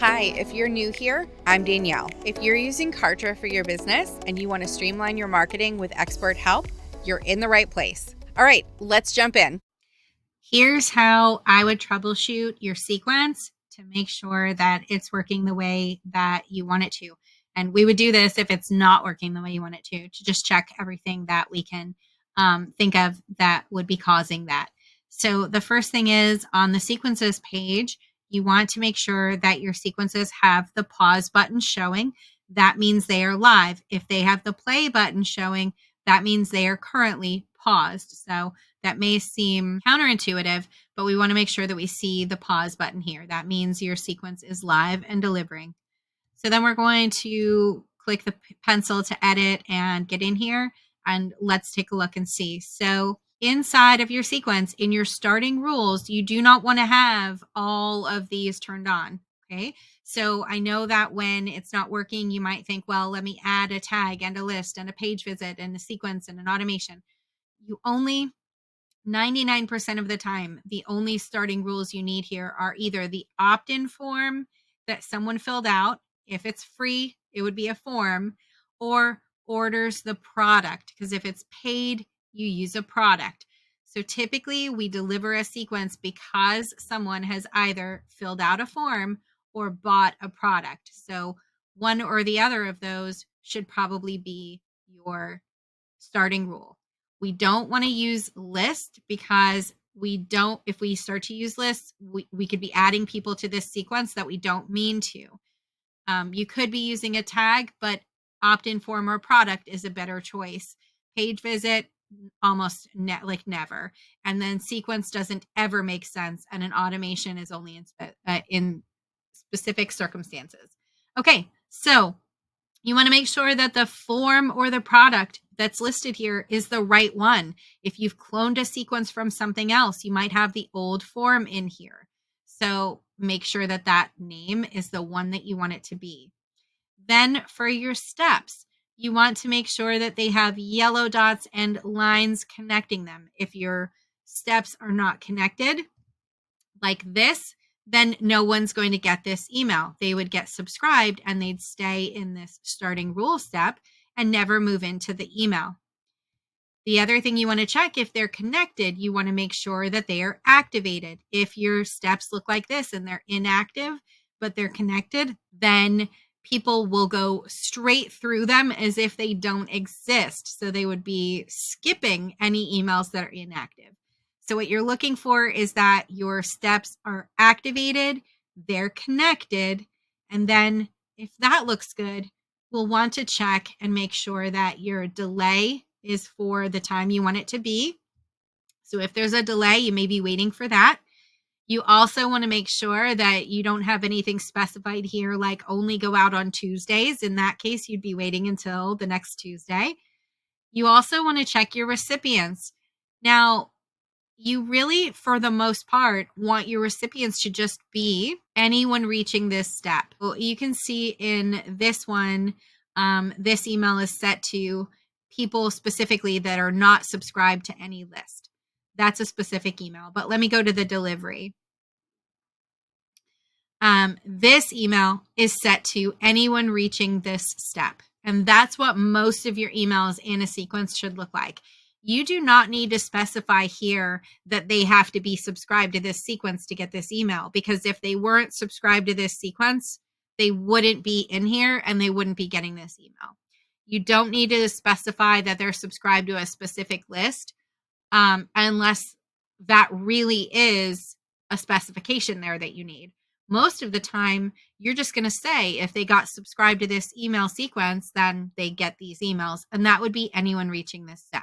Hi, if you're new here, I'm Danielle. If you're using Kartra for your business and you want to streamline your marketing with expert help, you're in the right place. All right, let's jump in. Here's how I would troubleshoot your sequence to make sure that it's working the way that you want it to. And we would do this if it's not working the way you want it to just check everything that we can think of that would be causing that. So the first thing is on the sequences page, you want to make sure that your sequences have the pause button showing. That means they are live. If they have the play button showing, that means they are currently paused. So that may seem counterintuitive, but we want to make sure that we see the pause button here. That means your sequence is live and delivering. So then we're going to click the pencil to edit and get in here, and let's take a look and see. So inside of your sequence, in your starting rules, you do not want to have all of these turned on. Okay. So I know that when it's not working, you might think, well, let me add a tag and a list and a page visit and a sequence and an automation. You only 99% of the time, the only starting rules you need here are either the opt-in form that someone filled out. If it's free, it would be a form, or orders the product, because if it's paid, you use a product. So typically we deliver a sequence because someone has either filled out a form or bought a product. So one or the other of those should probably be your starting rule. We don't want to use list because if we start to use lists, we could be adding people to this sequence that we don't mean to. You could be using a tag, but opt-in form or product is a better choice. Page visit, almost never. And then sequence doesn't ever make sense. And an automation is only in specific circumstances. Okay, so you want to make sure that the form or the product that's listed here is the right one. If you've cloned a sequence from something else, you might have the old form in here. So make sure that that name is the one that you want it to be. Then for your steps, you want to make sure that they have yellow dots and lines connecting them. If your steps are not connected like this, then no one's going to get this email. They would get subscribed and they'd stay in this starting rule step and never move into the email. The other thing you want to check, if they're connected, you want to make sure that they are activated. If your steps look like this and they're inactive, but they're connected, then people will go straight through them as if they don't exist. So they would be skipping any emails that are inactive. So what you're looking for is that your steps are activated, they're connected, and then if that looks good, we'll want to check and make sure that your delay is for the time you want it to be. So if there's a delay, you may be waiting for that. You also want to make sure that you don't have anything specified here like only go out on Tuesdays. In that case, you'd be waiting until the next Tuesday. You also want to check your recipients. Now, you really, for the most part, want your recipients to just be anyone reaching this step. Well, you can see in this one, this email is set to people specifically that are not subscribed to any list. That's a specific email, but let me go to the delivery. This email is set to anyone reaching this step. And that's what most of your emails in a sequence should look like. You do not need to specify here that they have to be subscribed to this sequence to get this email, because if they weren't subscribed to this sequence, they wouldn't be in here and they wouldn't be getting this email. You don't need to specify that they're subscribed to a specific list unless that really is a specification there that you need. Most of the time, you're just going to say if they got subscribed to this email sequence, then they get these emails, and that would be anyone reaching this step.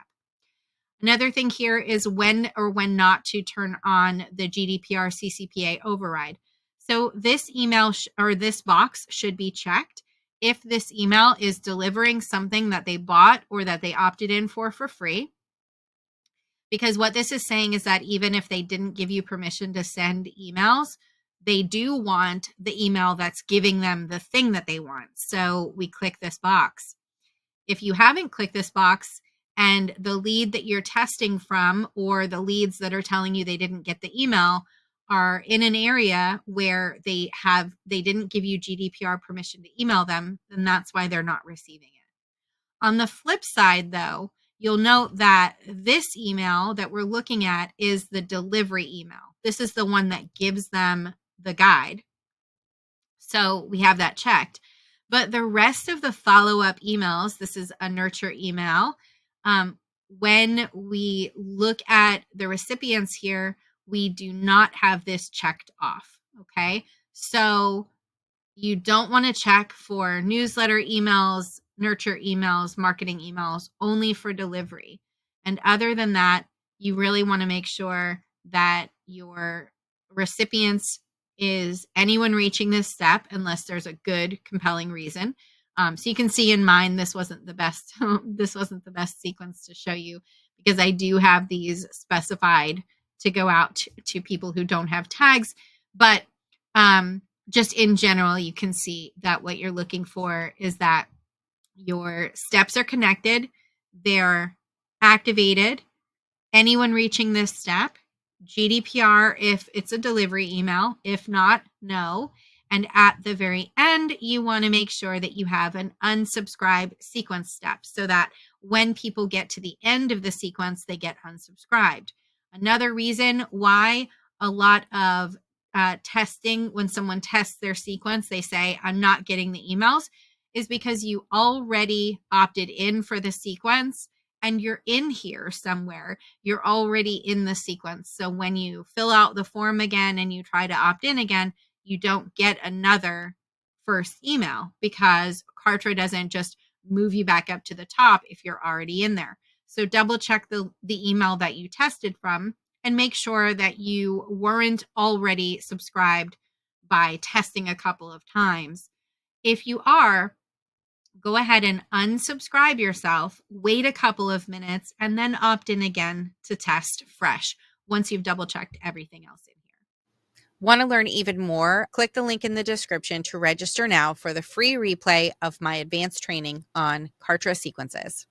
Another thing here is when or when not to turn on the GDPR CCPA override. So this email or this box should be checked if this email is delivering something that they bought or that they opted in for free. Because what this is saying is that even if they didn't give you permission to send emails, they do want the email that's giving them the thing that they want. So we click this box. If you haven't clicked this box, and the lead that you're testing from or the leads that are telling you they didn't get the email are in an area where they didn't give you GDPR permission to email them, then that's why they're not receiving it. On the flip side, though, you'll note that this email that we're looking at is the delivery email. This is the one that gives them the guide. So we have that checked. But the rest of the follow-up emails, this is a nurture email. When we look at the recipients here, we do not have this checked off. Okay. So you don't want to check for newsletter emails, nurture emails, marketing emails, only for delivery. And other than that, you really want to make sure that your recipients is anyone reaching this step, unless there's a good, compelling reason. So you can see in mine, this wasn't the best. This wasn't the best sequence to show you, because I do have these specified to go out to people who don't have tags. But just in general, you can see that what you're looking for is that your steps are connected, they're activated, anyone reaching this step, GDPR if it's a delivery email, if not, no. And at the very end, you want to make sure that you have an unsubscribe sequence step, so that when people get to the end of the sequence, they get unsubscribed. Another reason why a lot of testing, when someone tests their sequence, they say, I'm not getting the emails, is because you already opted in for the sequence and you're in here somewhere. You're already in the sequence. So when you fill out the form again and you try to opt in again, you don't get another first email, because Kartra doesn't just move you back up to the top if you're already in there. So double check the email that you tested from and make sure that you weren't already subscribed by testing a couple of times. If you are, go ahead and unsubscribe yourself, wait a couple of minutes, and then opt in again to test fresh once you've double checked everything else in here. Want to learn even more? Click the link in the description to register now for the free replay of my advanced training on Kartra sequences.